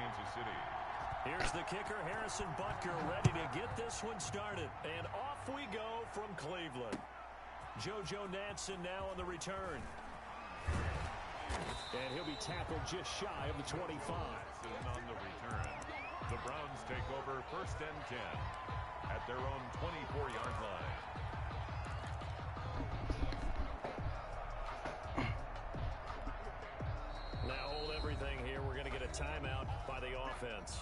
Kansas City. Here's the kicker, Harrison Butker, ready to get this one started. And off we go from Cleveland. JoJo Natson now on the return. And he'll be tackled just shy of the 25. On the return. The Browns take over 1st and 10 at their own 24-yard line. Now hold everything here. We're going to get a timeout by the offense.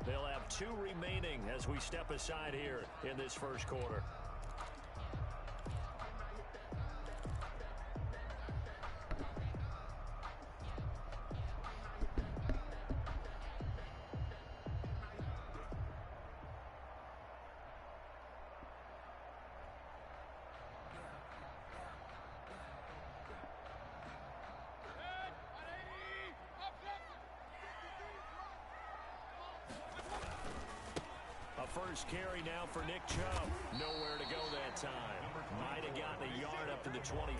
They'll have 2 remaining as we step aside here in this first quarter. First carry now for Nick Chubb. Nowhere to go that time. Might have gotten a yard up to the 25.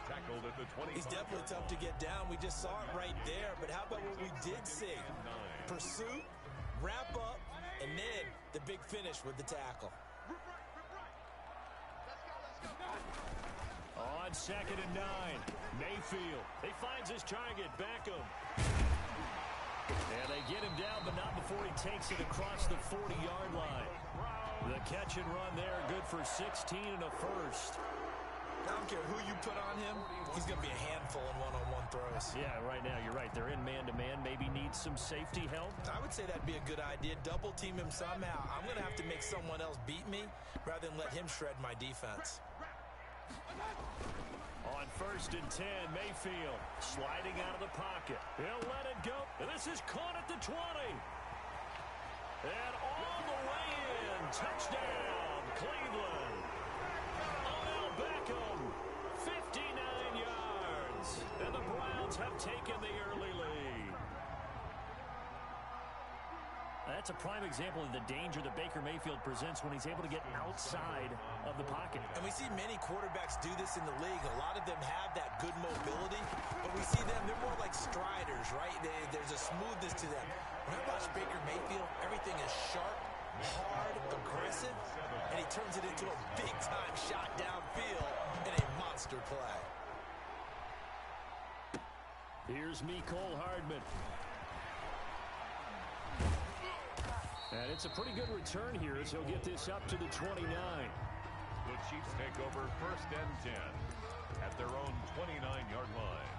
Tackled at the 25. He's definitely tough to get down. We just saw it right there. But how about what we did see? Pursuit, wrap up, and then the big finish with the tackle. On 2nd and 9. Mayfield. He finds his target. Beckham. And they get him down, but not before he takes it across the 40-yard line. The catch and run there, good for 16 and a first. I don't care who you put on him, he's going to be a handful in one-on-one throws. Yeah, right now, you're right. They're in man-to-man, maybe needs some safety help. I would say that'd be a good idea. Double team him somehow. I'm going to have to make someone else beat me rather than let him shred my defense. On 1st and 10, Mayfield sliding out of the pocket. He'll let it go. And this is caught at the 20. And all the way in. Touchdown, Cleveland. Odell Beckham, 59 yards. And the Browns have taken the early lead. That's a prime example of the danger that Baker Mayfield presents when he's able to get outside of the pocket. And we see many quarterbacks do this in the league. A lot of them have that good mobility, but we see them, they're more like striders, right? There's a smoothness to them. When I watch Baker Mayfield, everything is sharp, hard, aggressive, and he turns it into a big-time shot downfield in a monster play. Here's Mecole Hardman. And it's a pretty good return here as he'll get this up to the 29. The Chiefs take over 1st and 10 at their own 29-yard line.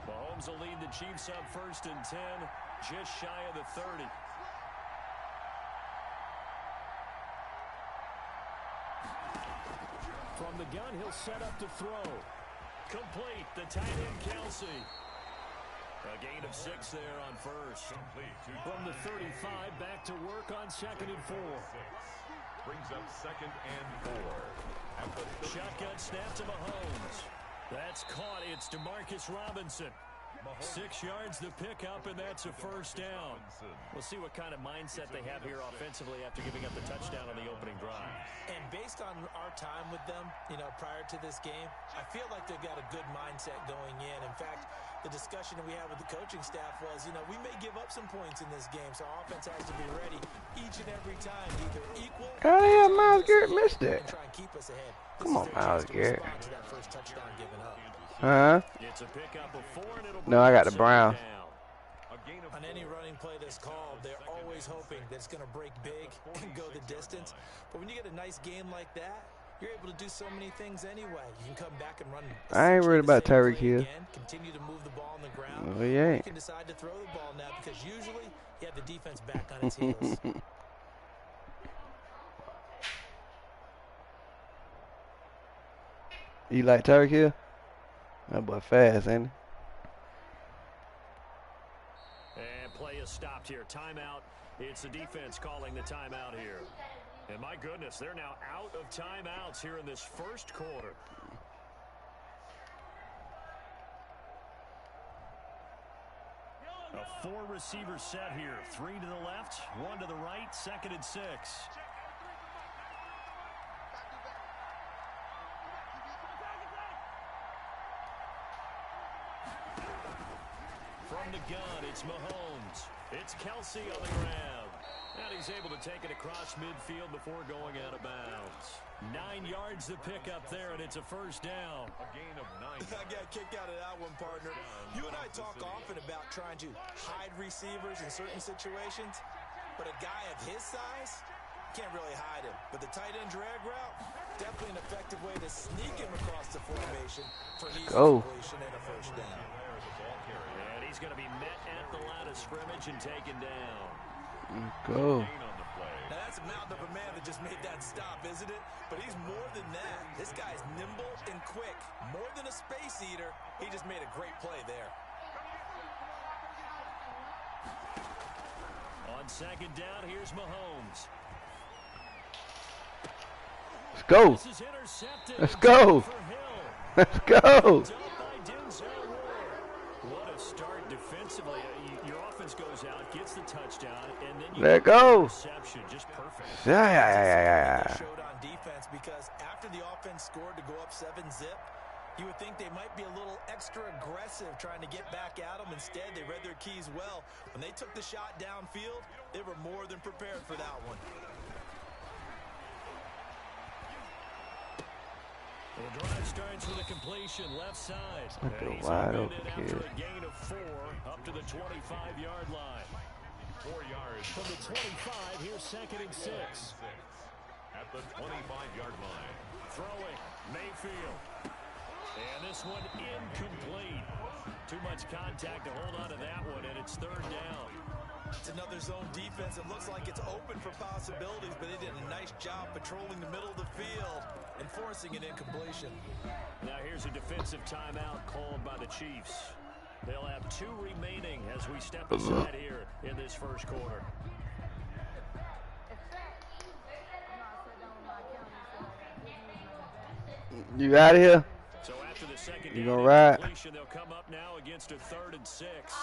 Mahomes will lead the Chiefs up 1st and 10, just shy of the 30. From the gun, he'll set up to throw. Complete. The tight end, Kelsey. A gain of 6 there on 1st. From the 35, back to work on 2nd and 4. Brings up 2nd and 4. Shotgun snap to Mahomes. That's caught. It's DeMarcus Robinson. 6 yards to pick up, and that's a first down. We'll see what kind of mindset they have here offensively after giving up the touchdown on the opening drive. And based on our time with them, prior to this game, I feel like they've got a good mindset going in. In fact, the discussion that we had with the coaching staff was, we may give up some points in this game, so our offense has to be ready each and every time, either equal. How the hell Myles Garrett missed that? Try and keep us ahead. Come on, Myles Garrett. To that first touchdown given up. Huh? It's a pickup of 4, and it'll No, I got the Browns. On any running play that's called, they're always hoping that it's going to break big and go the distance. But when you get a nice game like that, you're able to do so many things anyway. You can come back and run. I ain't worried about Tyreek Hill. Continue to move the ball on the ground. Oh, yeah. You can decide to throw the ball now because usually you have the defense back on its heels. You like Tyreek Hill? That boy fast, ain't he? And play is stopped here. Timeout. It's the defense calling the timeout here. And my goodness, they're now out of timeouts here in this first quarter. A 4 receivers set here. 3 to the left, 1 to the right, 2nd and 6. From the gun, it's Mahomes. It's Kelsey on the grab. And he's able to take it across midfield before going out of bounds. 9 yards to pick up there, and it's a first down. A gain of 9. I got a kick out of that one, partner. You and I talk often about trying to hide receivers in certain situations, but a guy of his size, can't really hide him. But the tight end drag route, definitely an effective way to sneak him across the formation for easy completion and a first down. And he's going to be met at the line of scrimmage and taken down. Go. Now that's a mountain of a man that just made that stop, isn't it? But he's more than that. This guy's nimble and quick. More than a space eater, he just made a great play there. On 2nd down, here's Mahomes. Let's go. This is intercepted. Let's go. Let's go. What a start defensively. Your offense goes out, gets the touchdown, and then you let go. Reception, just perfect. Yeah. Showed on defense because after the offense scored to go up 7-zip, you would think they might be a little extra aggressive trying to get back at them. Instead, they read their keys well. When they took the shot downfield, they were more than prepared for that one. The drive starts with a completion left side. Look at And he's wide opened open it after kid. a gain of 4 up to the 25-yard line. 4 yards. From the 25, here's 2nd and 6. At the 25-yard line. Throwing, Mayfield. And this one incomplete. Too much contact to hold on to that one, and it's 3rd down. It's another zone defense. It looks like it's open for possibilities, but they did a nice job patrolling the middle of the field and forcing an incompletion. Now here's a defensive timeout called by the Chiefs. They'll have 2 remaining as we step aside here in this first quarter. You out of here? So after the second You down gonna ride? completion, they'll come up now against a 3rd and 6.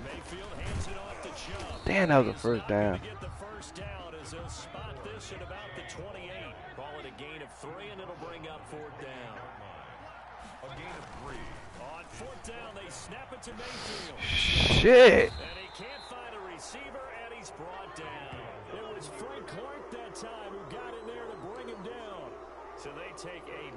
Mayfield hands it off to Chubb. Damn, that was a first down. Get the first down as they'll spot this at about the 28. Call it a gain of 3, and it'll bring up 4th down. A gain of 3. On 4th down, they snap it to Mayfield. Shit. And he can't find a receiver, and he's brought down. It was Frank Clark that time who got in there to bring him down. So they take a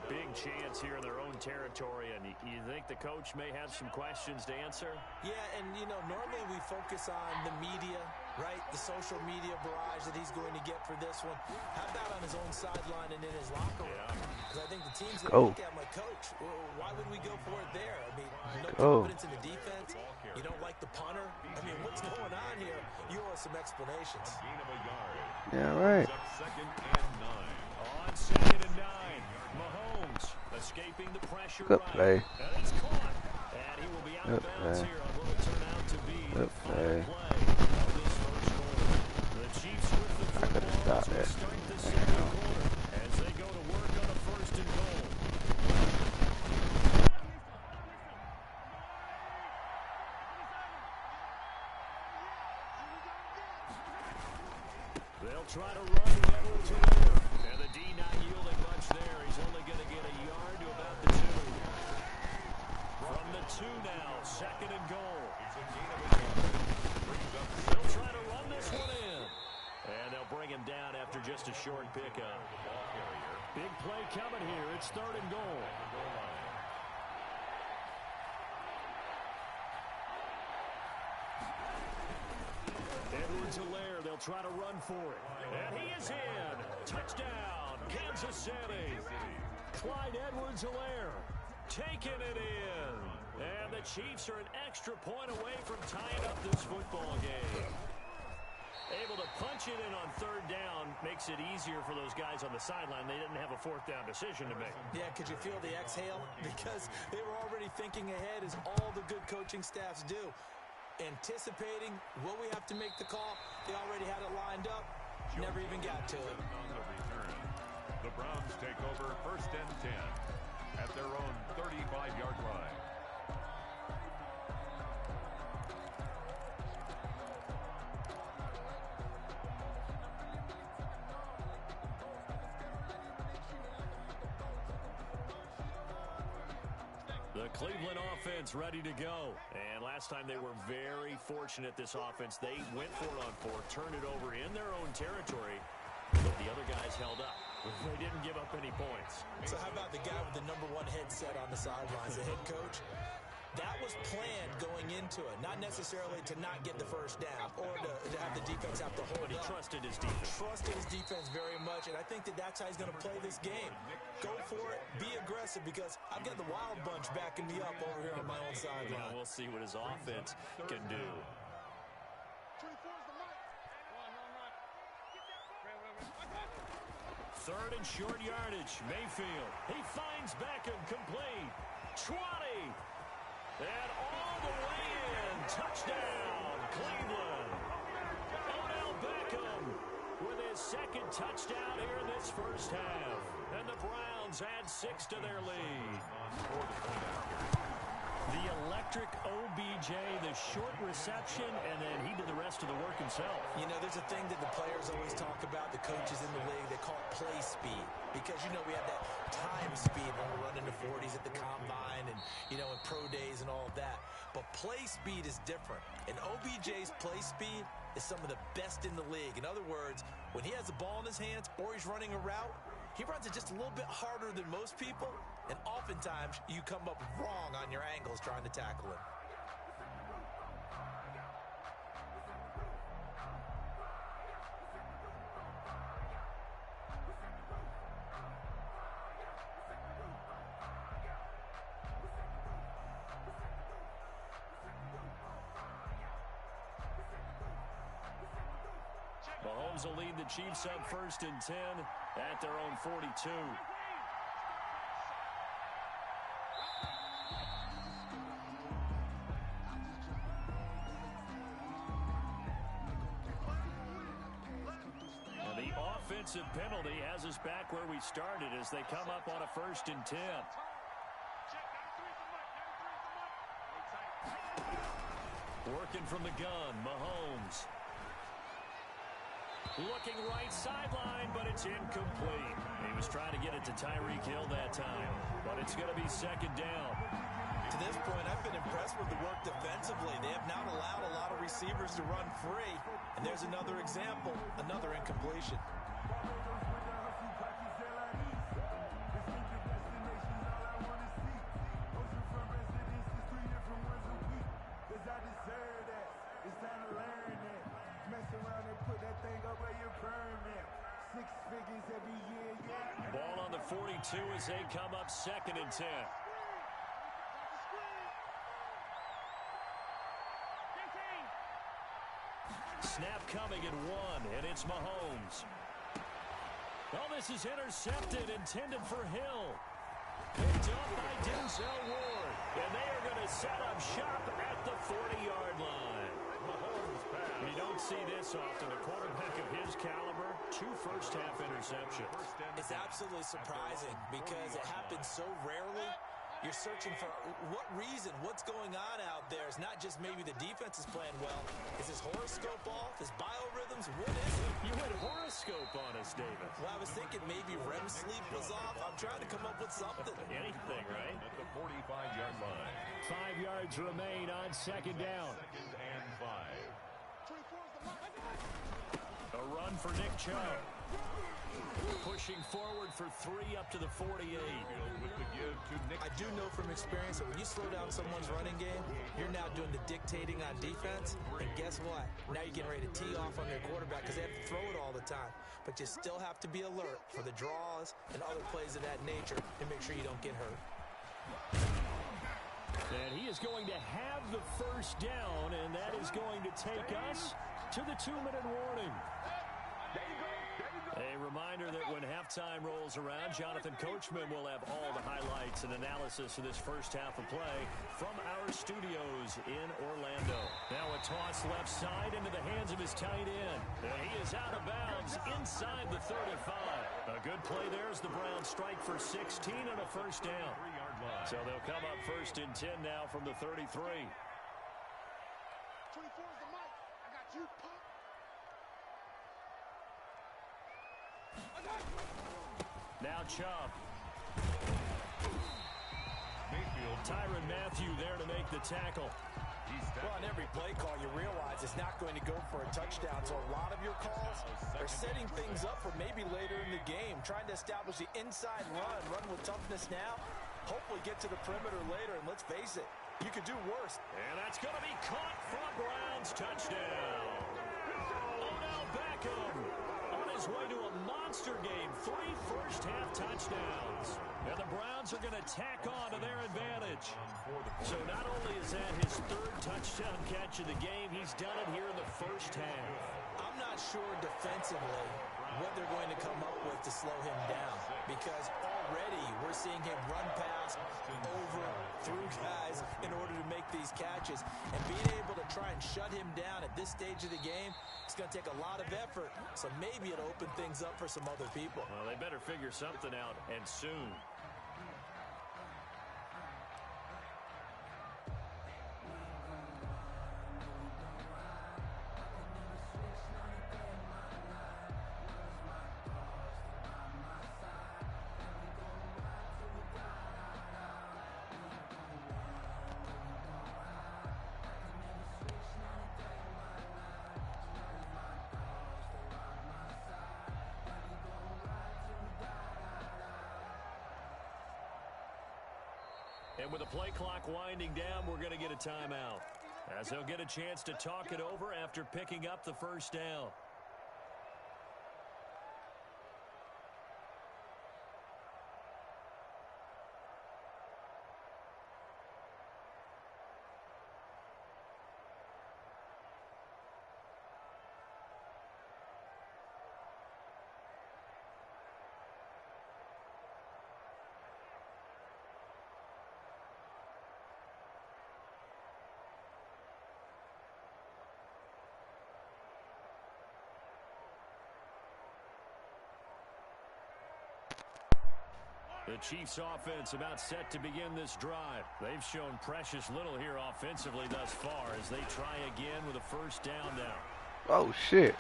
big chance here in their own territory, and you think the coach may have some questions to answer? Yeah, and, you know, normally we focus on the media, right? The social media barrage that he's going to get for this one. How about on his own sideline and in his locker room? Because I think the team's going to look at my coach. Why would we go for it there? I mean, no confidence in the defense. You don't like the punter. I mean, what's going on here? You owe us some explanations. Gain of a yard. Yeah, right. Up 2nd and 9. On 2nd and 9, Mahomes escaping the pressure. Good play. And it's caught. And he will be out of bounds here on what will turn out to be the final play of this first quarter. The Chiefs with the football as we start the second quarter as they go to work on a 1st and goal. They'll try to run Edwards away. And the D not yielding much there. He's only going to get a yard to about the 2. From the 2 now, 2nd and goal. They'll try to run this one in. And they'll bring him down after just a short pickup. Big play coming here. It's 3rd and goal. Edwards-Helaire, they'll try to run for it. And he is in. Touchdown, Kansas City. Clyde Edwards-Helaire taking it in. And the Chiefs are an extra point away from tying up this football game. Able to punch it in on 3rd down makes it easier for those guys on the sideline. They didn't have a 4th down decision to make. Yeah, could you feel the exhale? Because they were already thinking ahead, as all the good coaching staffs do. Anticipating, will we have to make the call? They already had it lined up. Never even got to it. The Browns take over 1st and 10 at their own 35-yard line. Cleveland offense ready to go. And last time they were very fortunate, this offense. They went for it on fourth, turned it over in their own territory, but the other guys held up. They didn't give up any points. So how about the guy with the #1 headset on the sidelines, the head coach? That was planned going into it, not necessarily to not get the first down or to have the defense have to hold But he up. trusted his defense. Trusted his defense very much, and I think that's how he's going to play this game. Go for it, be aggressive, because I've got the wild bunch backing me up over here on my own sideline. Now we'll see what his offense can do. Third and short yardage. Mayfield. He finds Beckham complete. 20. And all the way in. Touchdown, Cleveland. Odell Beckham with his second touchdown here in this first half. And the Browns add 6 to their lead. The electric OBJ, the short reception, and then he did the rest of the work himself. You know, there's a thing that the players always talk about, the coaches in the league, they call it play speed. Because, you know, we have that time speed when we're running the 40s at the combine and, you know, in pro days and all of that. But play speed is different. And OBJ's play speed is some of the best in the league. In other words, when he has the ball in his hands or he's running a route, he runs it just a little bit harder than most people, and oftentimes you come up wrong on your angles trying to tackle him. Mahomes will lead the Chiefs up 1st and 10 at their own 42. And the offensive penalty has us back where we started as they come up on a 1st and 10. Working from the gun, Mahomes. Looking right sideline, but it's incomplete. He was trying to get it to Tyreek Hill that time, but it's going to be 2nd down. To this point, I've been impressed with the work defensively. They have not allowed a lot of receivers to run free. And there's another example, another incompletion. Ball on the 42 as they come up 2nd and 10. Snap coming at 1, and it's Mahomes. Oh, this is intercepted, intended for Hill. Picked up by Denzel Ward. And they are going to set up shop at the 40-yard line. You don't see this often. A quarterback of his caliber, 2 first-half interceptions. It's absolutely surprising because it happens so rarely. You're searching for what reason, what's going on out there. It's not just maybe the defense is playing well. Is his horoscope off? His biorhythms? What is it? You had horoscope on us, David. Well, I was thinking maybe REM sleep was off. I'm trying to come up with something. Anything, right? At the 45-yard line. 5 yards remain on 2nd down. 2nd and 5. A run for Nick Chubb. Pushing forward for 3 up to the 48. With the give to Nick. I do know from experience that when you slow down someone's running game, you're now doing the dictating on defense. And guess what? Now you're getting ready to tee off on their quarterback because they have to throw it all the time. But you still have to be alert for the draws and other plays of that nature and make sure you don't get hurt. And he is going to have the 1st down, and that is going to take us to the 2-minute warning. A reminder that when halftime rolls around, Jonathan Coachman will have all the highlights and analysis of this first half of play from our studios in Orlando. Now a toss left side into the hands of his tight end. And he is out of bounds inside the 35. A good play there as the Browns strike for 16 and a 1st down. So they'll come up 1st and 10 now from the 33. 24 is the mic. I got you, Pop. Now Chubb. Mayfield midfield. Tyrann Mathieu there to make the tackle. Well, on every play call, you realize it's not going to go for a touchdown. So a lot of your calls are setting things up for maybe later in the game, trying to establish the inside run with toughness now, hopefully get to the perimeter later. And let's face it, you could do worse. And that's going to be caught from Browns. Touchdown. Odell Beckham on his way to a monster game. 3 first-half touchdowns. And the Browns are going to tack on to their advantage. So not only is that his 3rd touchdown catch of the game, he's done it here in the first half. I'm not sure defensively what they're going to come up with to slow him down, because already we're seeing him run past, over, through guys in order to make these catches. And being able to try and shut him down at this stage of the game, it's going to take a lot of effort. So maybe it'll open things up for some other people. Well, they better figure something out, and soon. And with the play clock winding down, we're going to get a timeout, as they'll get a chance to talk it over after picking up the first down. The Chiefs offense about set to begin this drive. They've shown precious little here offensively thus far as they try again with a first down now. Oh, shit.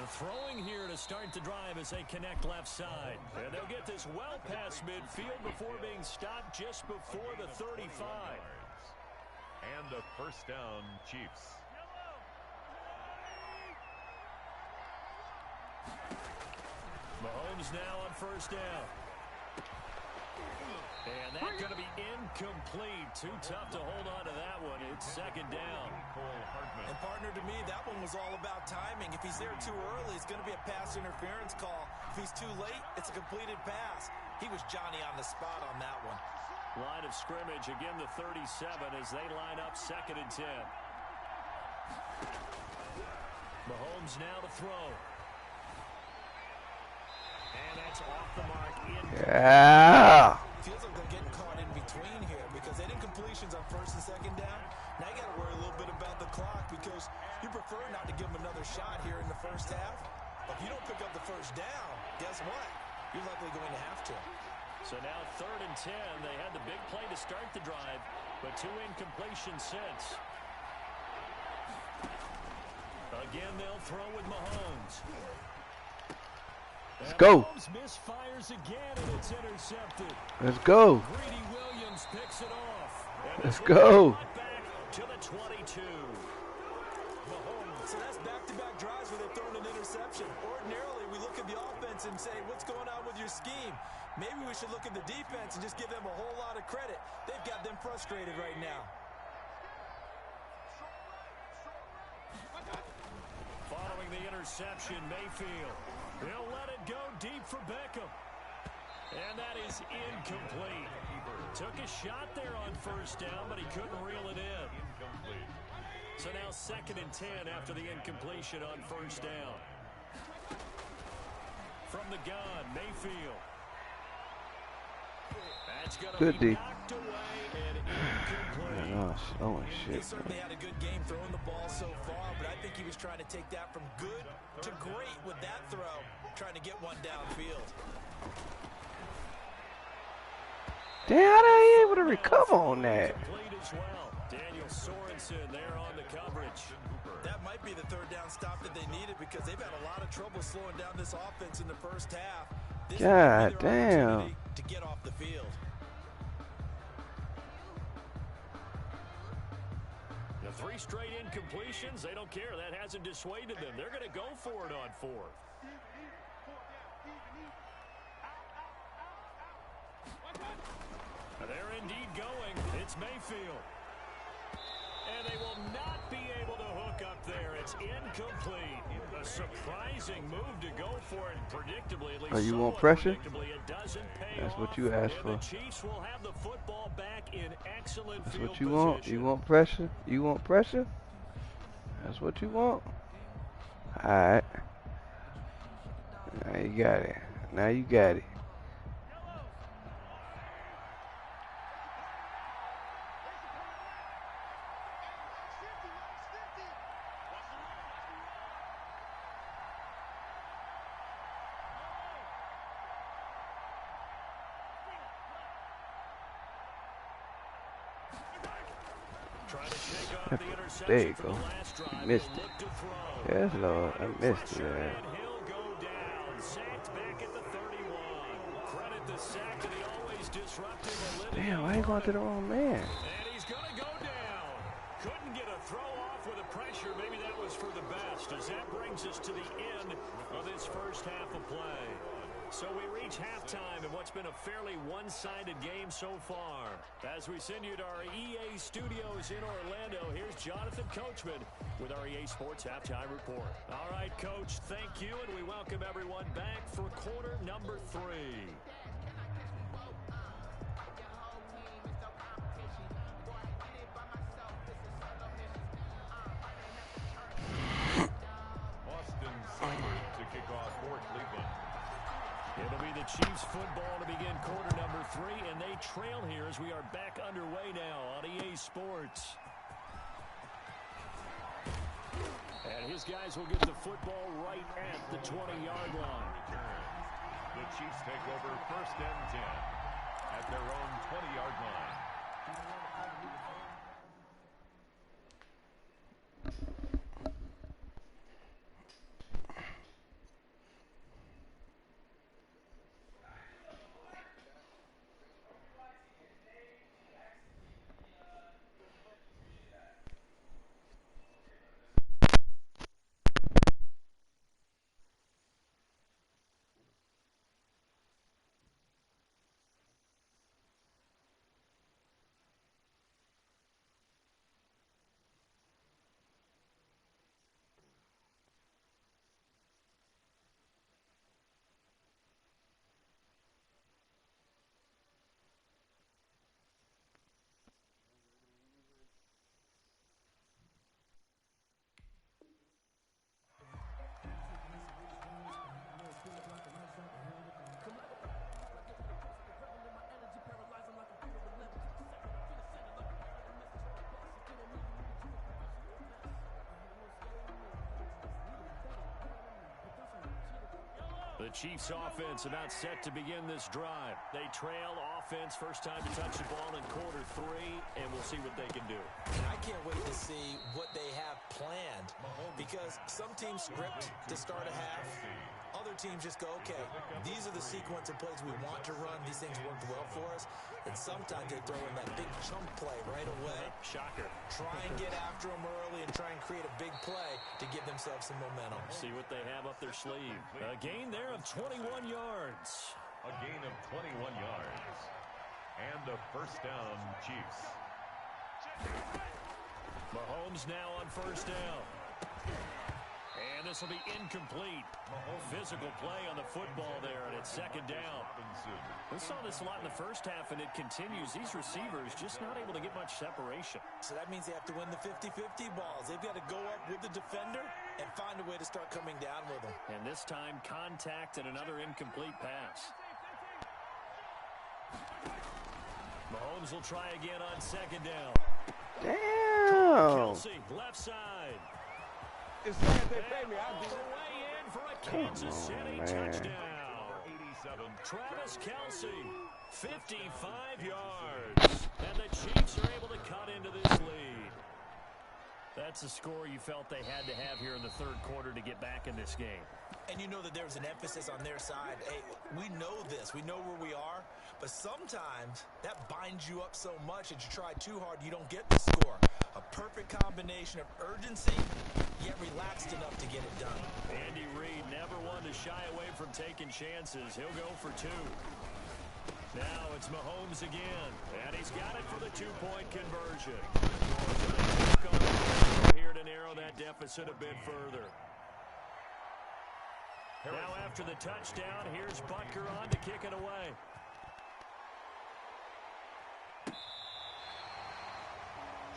Throwing here to start the drive as they connect left side. And they'll get this well past midfield before being stopped just before the 35. And a first down, Chiefs. Mahomes now on first down. And that's going to be incomplete. Too tough to hold on to that one. It's second down. And partner, to me, that one was all about timing. If he's there too early, it's going to be a pass interference call. If he's too late, it's a completed pass. He was Johnny on the spot on that one. Line of scrimmage, again the 37 as they line up 2nd and 10. Mahomes now to throw. And that's off the mark. Yeah. Feels like they're getting caught in between here because they didn't completions on 1st and 2nd down. Now you got to worry a little bit about the clock because you prefer not to give them another shot here in the first half. But if you don't pick up the first down, guess what? You're likely going to have to. So now 3rd and 10. They had the big play to start the drive, but 2 incompletions since. Again, they'll throw with Mahomes. Let's go. Mahomes misfires again, and it's intercepted. Let's go. Greedy Williams picks it off. And Let's go. Back to the 22. Mahomes. So that's back-to-back drives where they're throwing an interception. Ordinarily, we look at the offense and say, what's going on with your scheme? Maybe we should look at the defense and just give them a whole lot of credit. They've got them frustrated right now. Following the interception, Mayfield. He'll let it go deep for Beckham. And that is incomplete. Took a shot there on first down, but he couldn't reel it in. Incomplete. So now 2nd and 10 after the incompletion on first down. From the gun, Mayfield. That's going to be knocked away and incomplete. Oh, shit. He certainly had a good game throwing the ball so far, but I think he was trying to take that from good to great with that throw, trying to get one downfield. Damn, how they able to recover on that? As well. Daniel Sorensen there on the coverage. That might be the 3rd down stop that they needed because they've had a lot of trouble slowing down this offense in the first half. This God damn. to get off the field. 3 straight incompletions. They don't care. That hasn't dissuaded them. They're going to go for it on 4th. They're indeed going. It's Mayfield. And they will not be able to hook up there. It's incomplete. A surprising move to go for it. Predictably, at least. Oh, you want pressure? It doesn't pay That's off. what you asked for. The Chiefs will have the football back in excellent That's field what you position. want. You want pressure? You want pressure? That's what you want. All right. Now you got it. Now you got it. There you go. Missed it. Yes, Lord. I missed it. Damn, why you going to the wrong man? And he's going to go down. Couldn't get a throw off with the pressure. Maybe that was for the best, as that brings us to the end of this first half of play. So we reach halftime in what's been a fairly one-sided game so far. As we send you to our EA studios in Orlando, here's Jonathan Coachman with our EA Sports Halftime Report. All right, Coach, thank you, and we welcome everyone back for quarter number 3. It'll be the Chiefs football to begin quarter number 3, and they trail here as we are back underway now on EA Sports. And his guys will get the football right at the 20-yard line. The Chiefs take over first and 10 at their own 20-yard line. The Chiefs offense about set to begin this drive. They trail offense, first time to touch the ball in quarter 3, and we'll see what they can do. I can't wait to see what they have planned, because some teams script to start a half. Other teams just go, okay, these are the sequence of plays we want to run. These things worked well for us. And sometimes they throw in that big chunk play right away. Shocker. Try and get after them early and try and create a big play to give themselves some momentum. See what they have up their sleeve. A gain there of 21 yards. A gain of 21 yards. And a first down, Chiefs. Mahomes now on first down. And this will be incomplete. Physical play on the football there, and it's second down. We saw this a lot in the first half, and it continues. These receivers just not able to get much separation. So that means they have to win the 50-50 balls. They've got to go up with the defender and find a way to start coming down with them. And this time, contact and another incomplete pass. Mahomes will try again on second down. Damn. Kelsey, left side. As long as they pay me, I'll do All the way in for a Kansas City touchdown. 87. Travis Kelsey, 55 yards. And the Chiefs are able to cut into this lead. That's a score you felt they had to have here in the third quarter to get back in this game. And you know that there was an emphasis on their side. Hey, we know this. We know where we are. But sometimes that binds you up so much that you try too hard, you don't get the score. A perfect combination of urgency, yet relaxed enough to get it done. Andy Reid never one to shy away from taking chances. He'll go for two. Now it's Mahomes again, and he's got it for the two-point conversion. So they take on here to narrow that deficit a bit further. Now after the touchdown, here's Butker on to kick it away.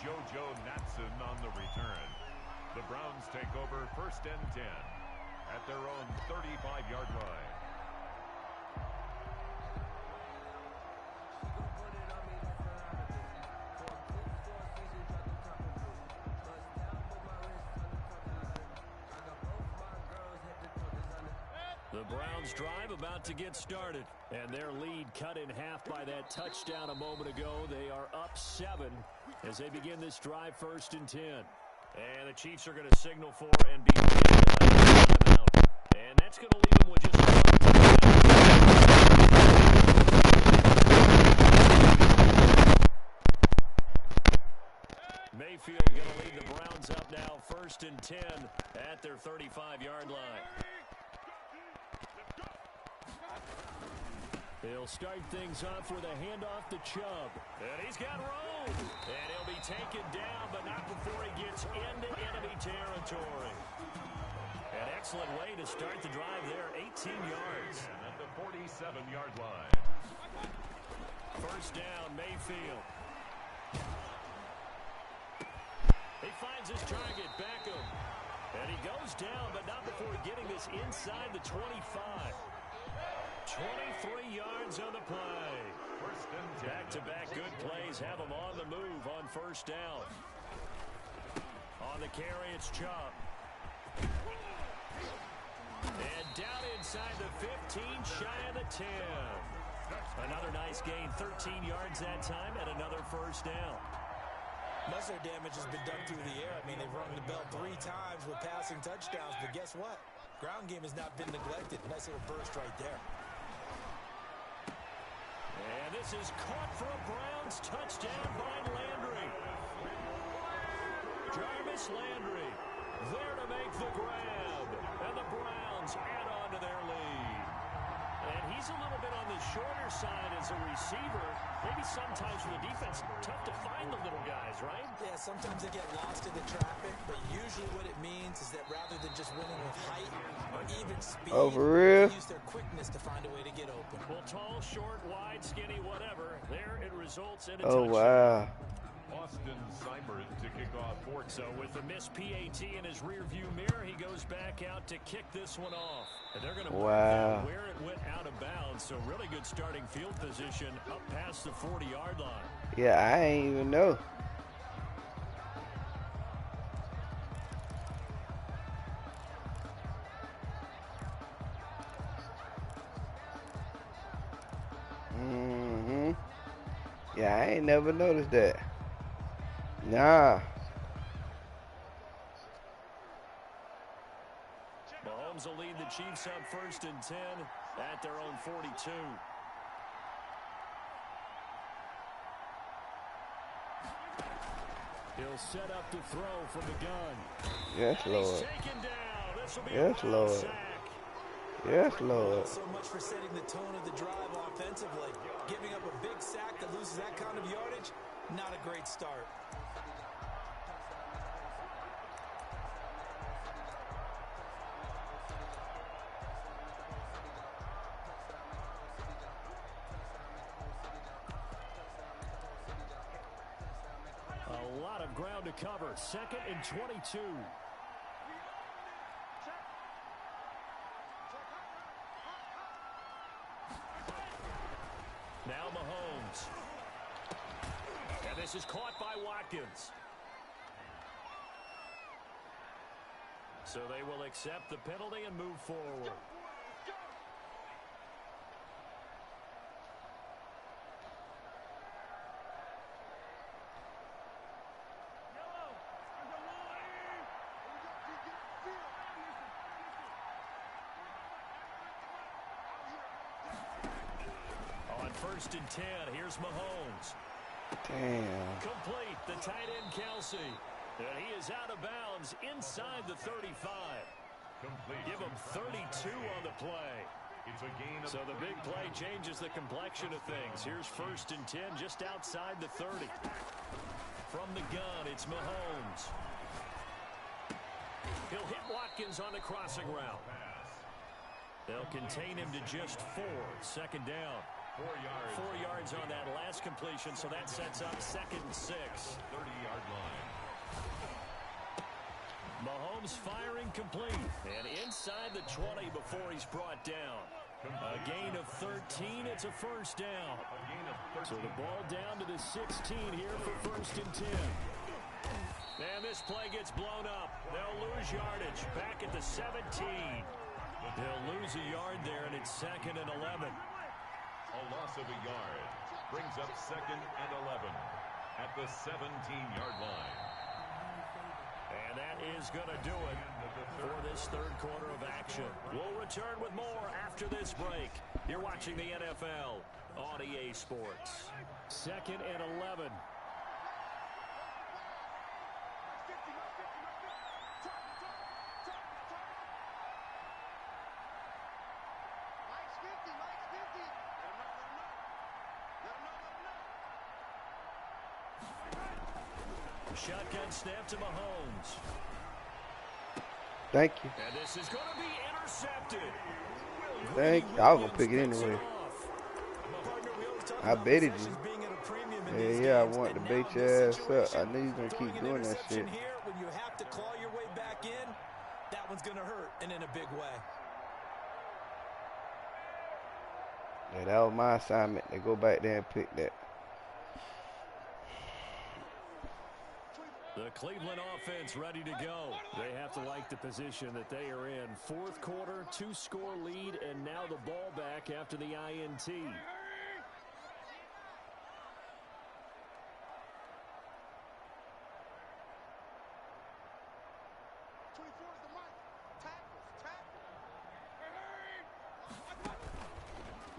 JoJo Natson on the return. The Browns take over 1st and 10 at their own 35-yard line. The Browns drive about to get started, and their lead cut in half by that touchdown a moment ago. They are up 7 as they begin this drive 1st and 10. And the Chiefs are going to signal for and be timeout. And that's going to leave them with just one Mayfield going to lead the Browns up now 1st and 10 at their 35-yard line. He'll start things off with a handoff to Chubb. And he's got room. And he'll be taken down, but not before he gets into enemy territory. An excellent way to start the drive there, 18 yards. And at the 47-yard line. 1st down, Mayfield. He finds his target, Beckham. And he goes down, but not before getting this inside the 25. 23 yards on the play. Back-to-back good plays have him on the move on 1st down. On the carry, it's Chubb. And down inside the 15, shy of the 10. Another nice gain, 13 yards that time, and another 1st down. Most of their damage has been done through the air. I mean, they've rung the bell 3 times with passing touchdowns, but guess what? Ground game has not been neglected. Nice little burst right there. And this is caught for a Browns touchdown by Landry. Jarvis Landry there to make the grab. And the Browns add on to their lead. And he's a little bit on the shorter side as a receiver. Maybe sometimes for the defense, tough to find the little guys, right? Yeah, sometimes they get lost in the traffic, but usually what it means is that rather than just winning with height or even speed, they use their quickness to find a way to get open. Well, tall, short, wide, skinny, whatever, there it results in a Oh, touchdown. wow. Austin Seibert to kick off 4. So with the missed PAT in his rearview mirror, he goes back out to kick this one off. And they're going to mark that where it went out of bounds. So really good starting field position up past the 40-yard line. Yeah, I ain't even know. Yeah, I ain't never noticed that. Nah. Mahomes will lead the Chiefs up 1st and 10 at their own 42. He'll set up to throw from the gun. Yes, And Lord. he's taken down. This will be Yes, a Lord. sack. Yes, Lord. So much for setting the tone of the drive offensively. Giving up a big sack that loses that kind of yardage, not a great start. A lot of ground to cover. 2nd and 22. Now Mahomes. And this is caught by Watkins. So they will accept the penalty and move forward. On 1st and 10, here's Mahomes. Damn. Complete, the tight end Kelsey. And he is out of bounds inside the 35. Complete. Give him 32 on the play. It's a gain of So the big play changes the complexion of things. Here's 1st and 10 just outside the 30. From the gun, it's Mahomes. He'll hit Watkins on the crossing route. They'll contain him to just 4. 2nd down. 4 yards. 4 yards on that last completion, so that sets up 2nd and 6. 30-yard line. Mahomes firing complete. And inside the 20 before he's brought down. A gain of 13. It's a 1st down. A gain of 13. So the ball down to the 16 here for 1st and 10. And this play gets blown up. They'll lose yardage. Back at the 17. They'll lose a yard there, and it's 2nd and 11. A loss of a yard brings up 2nd and 11 at the 17-yard line. And that is going to do it for this 3rd quarter of action. We'll return with more after this break. You're watching the NFL on EA Sports. 2nd and 11. Shotgun snap to Mahomes. Thank you. And this is going to be intercepted. Thank you. I was going to pick it anyway. I baited you. Yeah, I want to bait your ass up. I knew you were going to keep doing that shit. Here, when you have to claw your way back in, that one's going to hurt, and in a big way. Yeah, that was my assignment to go back there and pick that. The Cleveland offense ready to go. They have to like the position that they are in. 4th quarter, 2-score lead, and now the ball back after the INT.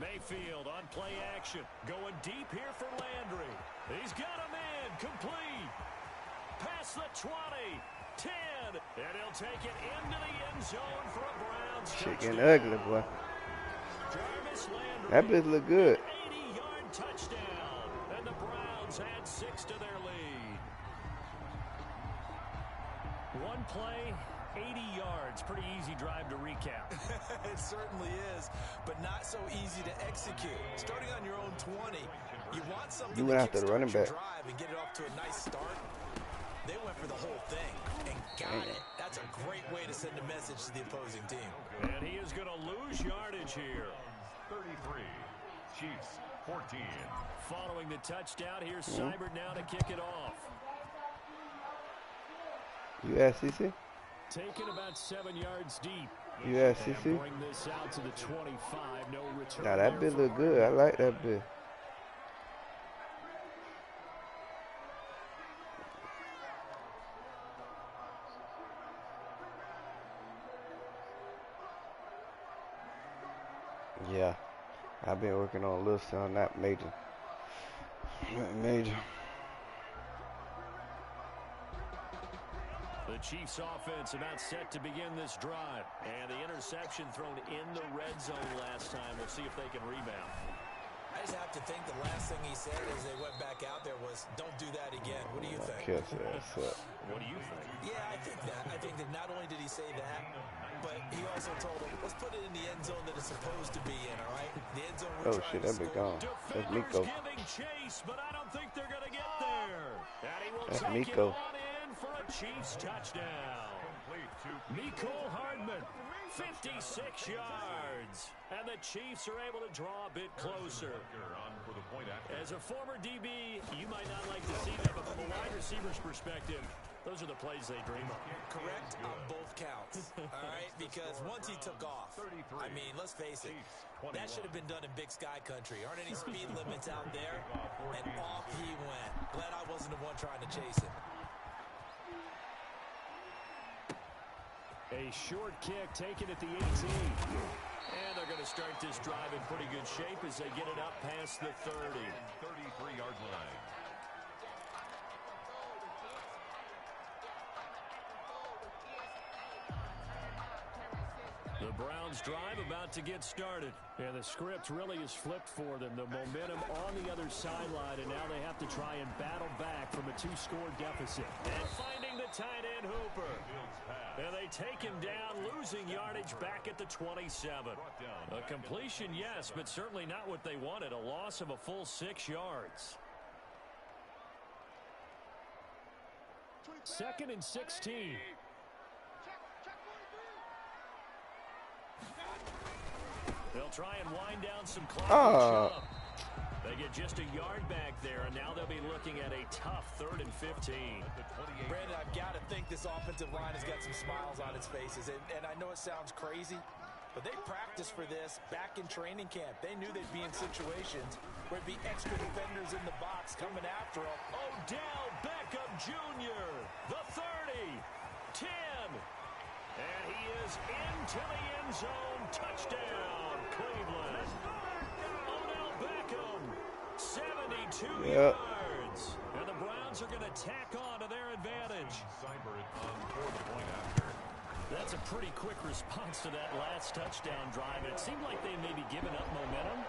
Mayfield on play action. Going deep here for Landry. He's got a man complete. Past the 20, 10, and he'll take it into the end zone for a Browns Shit getting touchdown. ugly, boy. Jarvis Landry, That bitch look good. 80-yard touchdown, and the Browns add 6 to their lead. One play, 80 yards. Pretty easy drive to recap. It certainly is, but not so easy to execute. Starting on your own 20, you want something You went to after the kickstart running your back. drive and get it off to a nice start. They went for the whole thing and got it. That's a great way to send a message to the opposing team. And he is going to lose yardage here. 33, Chiefs 14. Following the touchdown, here's Seibert now to kick it off. USCC? Taken about 7 yards deep. USCC? And bring this out to the 25. No return. Nah, that bit look good. I like that bit. Yeah, I've been working on a little something, not major. Major. The Chiefs offense about set to begin this drive. And the interception thrown in the red zone last time. We'll see if they can rebound. I just have to think the last thing he said as they went back out there was, don't do that again. What do you think? Kiss ass up. What do you think? Yeah, I think that. I think that not only did he say that, but he also told him, let's put it in the end zone that it's supposed to be in, all right? The end zone we're Oh trying shit, to that bit score. gone. That's Defenders Miko. giving chase, but I don't think they're going to get there. And he will That's take Miko. it on in for a Chiefs touchdown. Miko Hardman, 56 yards. And the Chiefs are able to draw a bit closer. As a former DB, you might not like to see that, but from a wide receiver's perspective, those are the plays they dream of. Correct on both counts, all right? Because once he took off, I mean, let's face it, that should have been done in Big Sky Country. Aren't any speed limits out there? And off he went. Glad I wasn't the one trying to chase him. A short kick taken at the 18. And they're going to start this drive in pretty good shape as they get it up past the 30. 33-yard line. The Browns drive about to get started. And the script really is flipped for them. The momentum on the other sideline, and now they have to try and battle back from a 2-score deficit. And finding the tight end Hooper. And they take him down, losing yardage back at the 27. A completion, yes, but certainly not what they wanted. A loss of a full 6 yards. 2nd and 16. They'll try and wind down some clock. They get just a yard back there, and now they'll be looking at a tough 3rd and 15. Brandon, I've got to think this offensive line has got some smiles on its faces, and I know it sounds crazy, but they practiced for this back in training camp. They knew they'd be in situations where it'd be extra defenders in the box coming after them. Odell Beckham Jr., the 30, 10, and he is into the end zone. Touchdown, Cleveland. Odell Beckham, 72 yards. And the Browns are going to tack on to their advantage. That's a pretty quick response to that last touchdown drive. It seemed like they may be giving up momentum.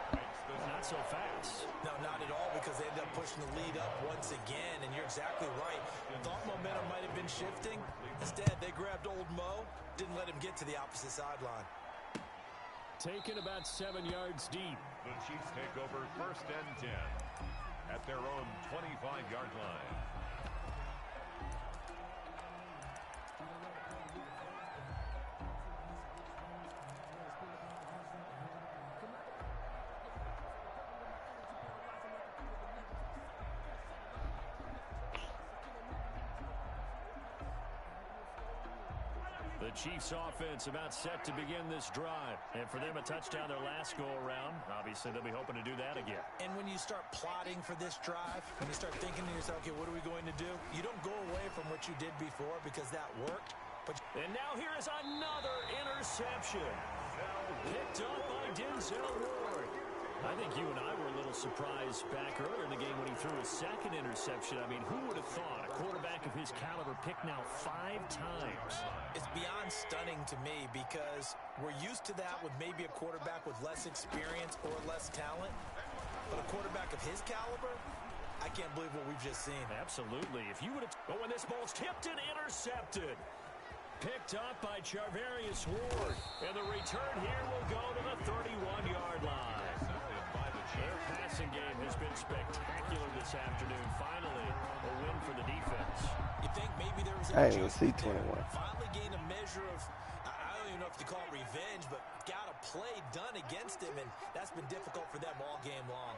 Not so fast. No, not at all, because they ended up pushing the lead up once again, and you're exactly right. Thought momentum might have been shifting. Instead, they grabbed old Mo, didn't let him get to the opposite sideline. Taken about 7 yards deep. The Chiefs take over 1st and 10 at their own 25-yard line. The Chiefs offense about set to begin this drive. And for them, a touchdown their last go-around. Obviously, they'll be hoping to do that again. And when you start plotting for this drive, when you start thinking to yourself, okay, what are we going to do? You don't go away from what you did before because that worked. And now here is another interception. Picked up by Denzel Ward. I think you and I were a little surprised back earlier in the game when he threw his 2nd interception. I mean, who would have thought a quarterback of his caliber picked now 5 times? It's beyond stunning to me because we're used to that with maybe a quarterback with less experience or less talent. But a quarterback of his caliber, I can't believe what we've just seen. Absolutely. If you would have... Oh, and this ball's tipped and intercepted. Picked up by Charvarius Ward. And the return here will go to the 31-yard line. Their passing game has been spectacular this afternoon. Finally, a win for the defense. You think maybe there was an I didn't even see 21. Finally gained a measure of, I don't even know if you call it revenge, but got a play done against him, and that's been difficult for them all game long.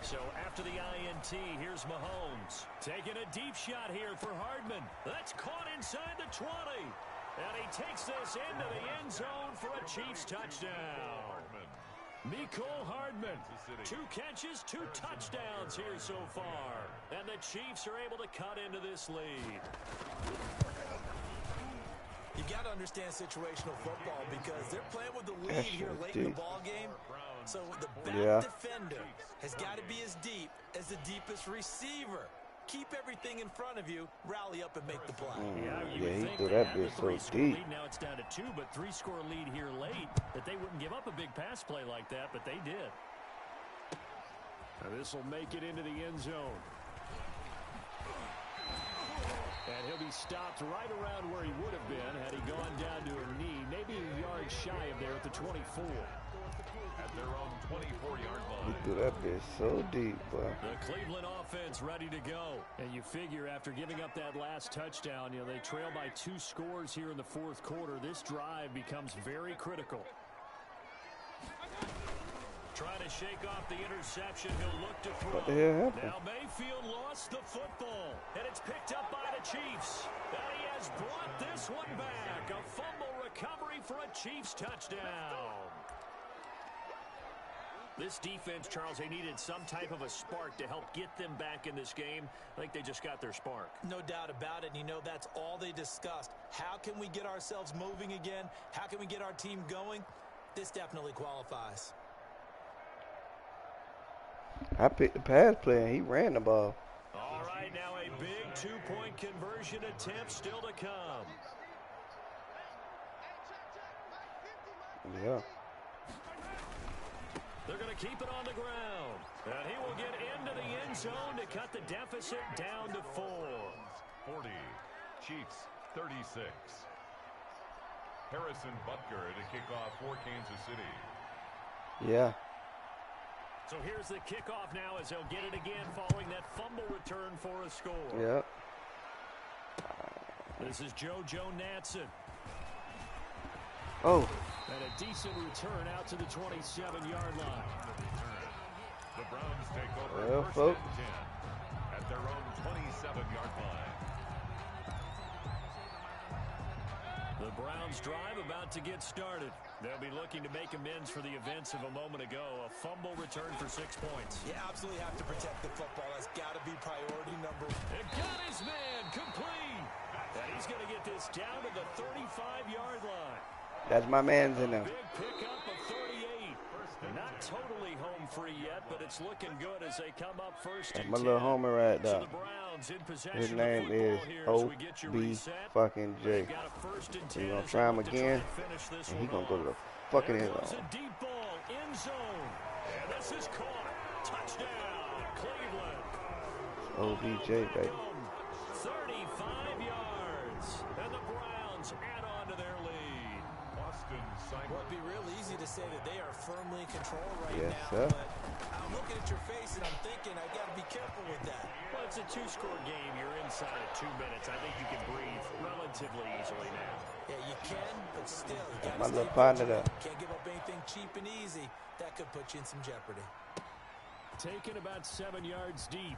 So after the INT, here's Mahomes. Taking a deep shot here for Hardman. That's caught inside the 20. And he takes this into the end zone for a Chiefs touchdown. Mecole Hardman, 2 catches, 2 touchdowns here so far. And the Chiefs are able to cut into this lead. You got to understand situational football because they're playing with the lead here late in the ball game. So the back defender has got to be as deep as the deepest receiver. Keep everything in front of you, rally up and make the play. Yeah, he threw that bitch so deep. Now it's down to 2, but 3-score lead here late. That they wouldn't give up a big pass play like that, but they did. Now this will make it into the end zone. And he'll be stopped right around where he would have been had he gone down to a knee, maybe a yard shy of there at the 24. At their own 24-yard line. He threw that bitch so deep, bro. The Cleveland offense ready to go. And you figure after giving up that last touchdown, they trail by 2 scores here in the 4th quarter. This drive becomes very critical. Trying to shake off the interception. He'll look to throw. What the hell happened? Now Mayfield lost the football. And it's picked up by the Chiefs. And he has brought this one back. A fumble recovery for a Chiefs touchdown. This defense, Charles, they needed some type of a spark to help get them back in this game. I think they just got their spark. No doubt about it. And that's all they discussed. How can we get ourselves moving again? How can we get our team going? This definitely qualifies. I picked the pass play, and he ran the ball. All right, now a big 2-point conversion attempt still to come. Yeah. They're going to keep it on the ground. And he will get into the end zone to cut the deficit down to 4. 40. Chiefs 36. Harrison Butker to kick off for Kansas City. Yeah. So here's the kickoff now as they'll get it again following that fumble return for a score. Yep. This is JoJo Natson. Oh. And a decent return out to the 27-yard line. The Browns take over Well, first folks. and 10 at their own 27-yard line. The Browns drive about to get started. They'll be looking to make amends for the events of a moment ago. A fumble return for 6 points. You absolutely have to protect the football. That's got to be priority number 1. It got his man complete. And he's going to get this down to the 35-yard line. That's my man's in there. Big pickup of 38. Not totally home free yet, but it's looking good as they come up first and My 10. little homie right So there. the Browns in possession His of name the is football here as we get you reset. fucking J. They've got a first and 10 We're gonna as try they him look to again, finish this and he's one gonna go to the off. fucking There end goes zone. a deep ball in zone. And this is caught. Touchdown, Cleveland. OBJ, baby. 35 yards. And the Browns add on to their lead. Boston Well, it'd be real easy to say that they are firmly in control right Yes, now, sir. but I'm looking at your face and I'm thinking I got to be careful with that. Well, it's a 2-score game. You're inside of 2 minutes. I think you can breathe relatively easily now. Yeah, you can, but still, you got My to little stay partner vigilant. there. Can't give up anything cheap and easy. That could put you in some jeopardy. Taken about 7 yards deep.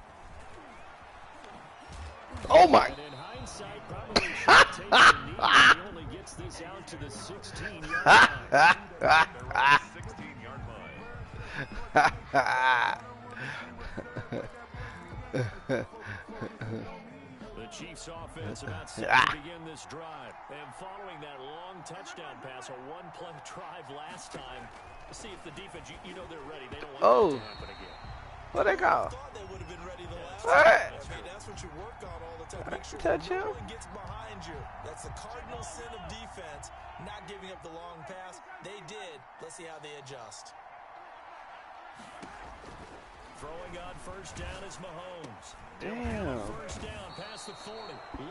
Oh my! And in hindsight, probably should have taken a knee. He only gets this out to the 16-yard line. their own 16-yard line. The Chiefs offense about set to begin this drive. And following that long touchdown pass, a one-play drive last time. See if the defense, you know they're ready. They don't want that to happen again. What they call? Thought they would have been ready the last What? time. Hey, that's what you work on all the time. Make sure Touch no him. one gets behind you. That's the cardinal sin of defense, not giving up the long pass. They did. Let's see how they adjust. Throwing on first down is Mahomes. Damn. First down past the 40.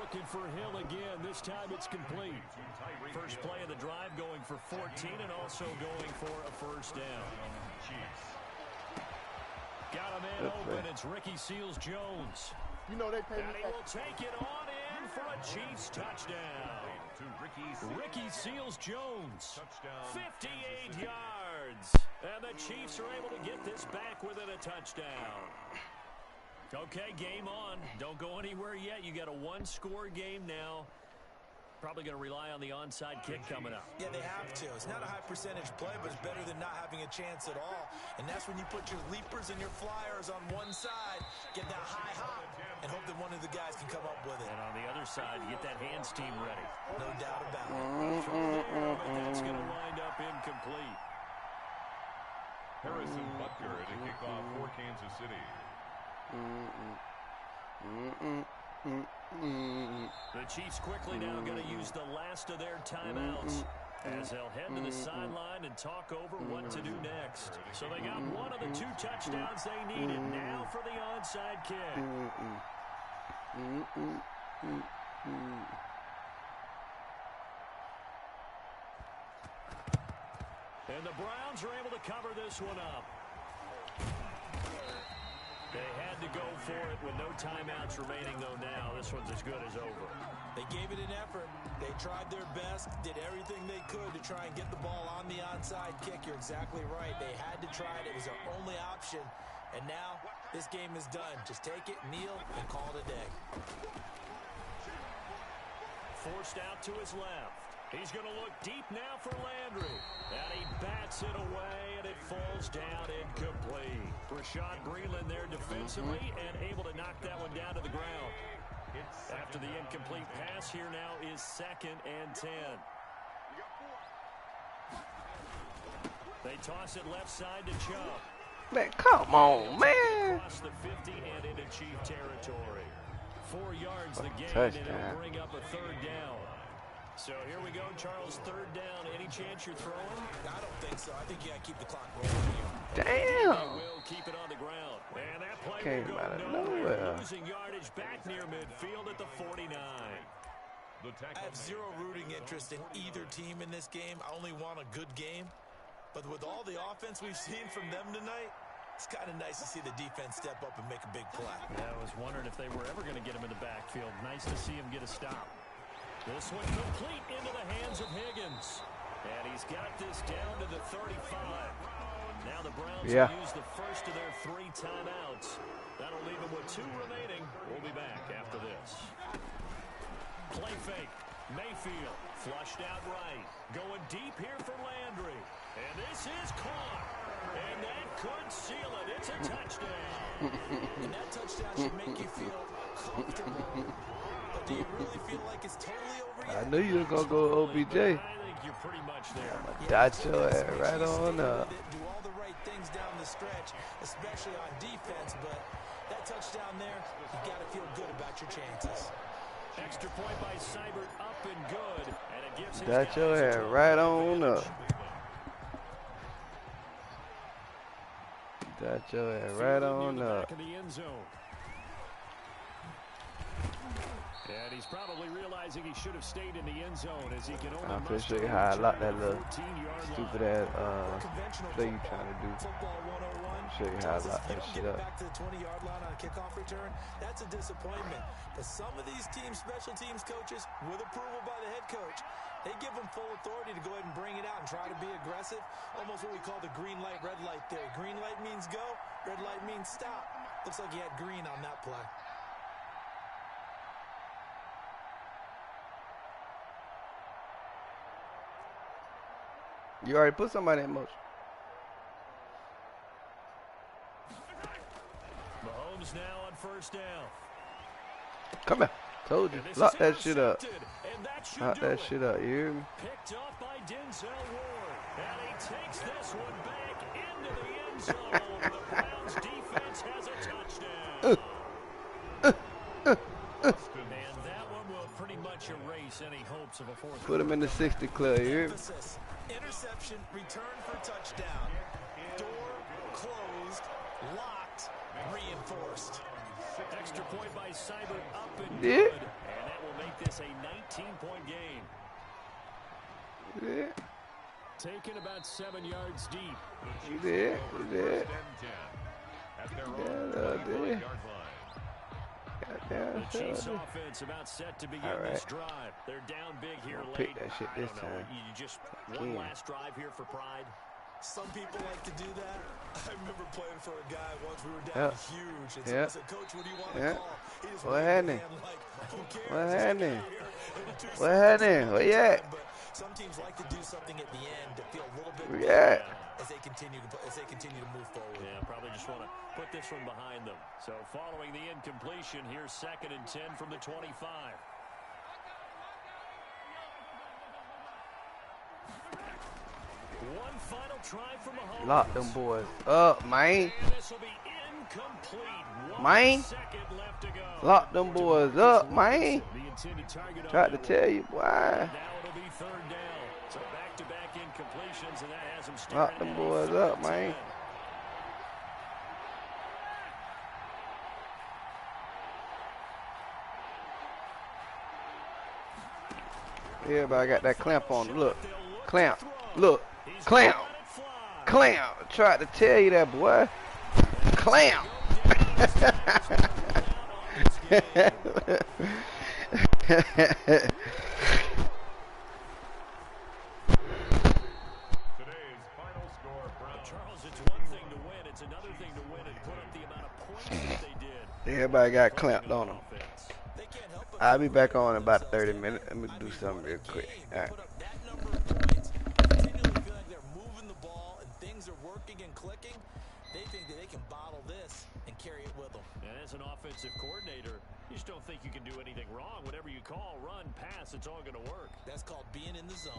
Looking for Hill again. This time it's complete. First play of the drive going for 14 and also going for a first down. Chiefs. Got a man open. It's Ricky Seals-Jones. You know they pay And me. he will take it on in for a Chiefs touchdown. To Ricky Seals-Jones. Touchdown. 58 yards. And the Chiefs are able to get this back within a touchdown. Okay, game on. Don't go anywhere yet. You got a one-score game now. Probably going to rely on the onside kick coming up. Yeah, they have to. It's not a high percentage play, but it's better than not having a chance at all. And that's when you put your leapers and your flyers on one side, get that high hop, and hope that one of the guys can come up with it. And on the other side, you get that hands team ready. No doubt about it. But that's going to wind up incomplete. Harrison Butker to kick off for Kansas City. The Chiefs quickly now going to use the last of their timeouts as they'll head to the sideline and talk over what to do next. So they got one of the 2 touchdowns they needed. Now for the onside kick. And the Browns are able to cover this one up. They had to go for it with no timeouts remaining, though now. This one's as good as over. They gave it an effort. They tried their best, did everything they could to try and get the ball on the onside kick. You're exactly right. They had to try it. It was their only option. And now this game is done. Just take it, kneel, and call it a day. Forced out to his left. He's going to look deep now for Landry. And he bats it away, and it falls down incomplete. Rashad Breeland there defensively and able to knock that one down to the ground. After the incomplete pass, here now is 2nd and 10. They toss it left side to Chubb. Man, come on, man. Across the 50 and into Chief territory. 4 yards the gain, and Touchdown. it'll bring up a 3rd down. So here we go, Charles, third down. Any chance you're throwing? I don't think so. I think you got to keep the clock rolling here. They Damn. will keep it on the ground. And that play Came will go out of nowhere. nowhere. Losing yardage back near midfield at the 49. I have zero rooting interest in either team in this game. I only want a good game. But with all the offense we've seen from them tonight, it's kind of nice to see the defense step up and make a big play. Yeah, I was wondering if they were ever going to get him in the backfield. Nice to see him get a stop. This one complete into the hands of Higgins. And he's got this down to the 35. Now the Browns will use the first of their 3 timeouts. That'll leave them with 2 remaining. We'll be back after this. Play fake. Mayfield flushed out right. Going deep here for Landry. And this is caught. And that could seal it. It's a touchdown. And that touchdown should make you feel comfortable. But do you really feel like it's totally over yet? I knew you were going to go OBJ. I think you're pretty much there. Dot your ass right on up. Do all the right things down the stretch, especially on defense, but that touchdown there, you got to feel good about your chances. Extra point by Seibert, up and good. And it gives his Dot your ass right on up. Dot your ass right on up. In the end zone. And he's probably realizing he should have stayed in the end zone as he can only I'm gonna show you how I lock that little stupid ass play you trying to do. Show you how I lock that shit up. Back to the 20-yard line on a kickoff return. That's a disappointment. But some of these special teams coaches, with approval by the head coach, they give them full authority to go ahead and bring it out and try to be aggressive. Almost what we call the green light, red light theory. Green light means go, red light means stop. Looks like he had green on that play. You already put somebody in motion. Mahomes now on first down. Come here. Told you. Lock that shit up. Lock that shit up. You hear me? Picked off by Denzel Ward. And he takes this one back into the end zone. The Browns defense has a touchdown. And that one will pretty much erase any hopes of a fourth. Put him in the 60 club. You hear me? Interception, return for touchdown. Door closed, locked, reinforced. Extra point by Seibert, up and good. And that will make this a 19-point game. Yeah. Taken about 7 yards deep. You did. You did. The Chiefs offense about set to begin this drive. They're down big here late. Pick that shit this time. You just one last drive here for pride. Some people like to do that. I remember playing for a guy once. We were down huge. And I said, Coach, what do you want to call? He just what happened? Like, who cares? What happened? What happened? Where you at? But some teams like to do something at the end to feel a little bit better as they continue to move forward. Yeah, probably just want to put this one behind them. So following the incompletion, here's 2nd and 10 from the 25. One final try from Mahomes. Lock them boys up, man. This will be incomplete. Man. 1 second left to go. Lock them boys up, man. Tried to tell you, boy. Now it'll be 3rd down. So back-to-back incompletions, and that has them starting. Lock them boys up, man. Everybody got that clamp on. Look. Clamp. Look. Clamp. Clamp. Tried to tell you that, boy. Clamp. Charles, it's one thing to win. It's another thing to win and put up the amount of points that they did. Everybody got clamped on them. I'll be back on in about 30 minutes. Let me do something real quick. All right. Continually feel like they're moving the ball and things are working and clicking. They think that they can bottle this and carry it with them. And as an offensive coordinator, you just don't think you can do anything wrong. Whatever you call, run, pass, it's all going to work. That's called being in the zone.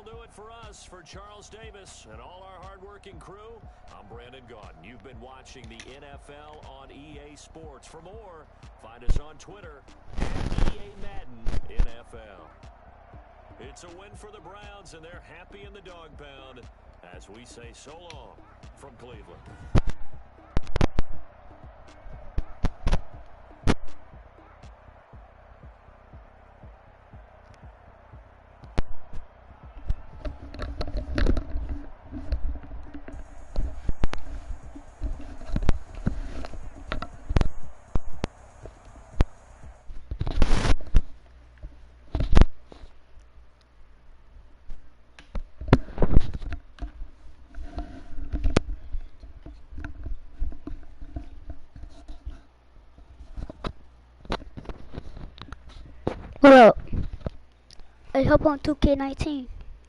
That'll do it for us. For Charles Davis and all our hardworking crew, I'm Brandon Gaudin. You've been watching the NFL on EA Sports. For more, find us on Twitter at EA Madden NFL. It's a win for the Browns, and they're happy in the dog pound as we say so long from Cleveland. What up? I hope on 2K19.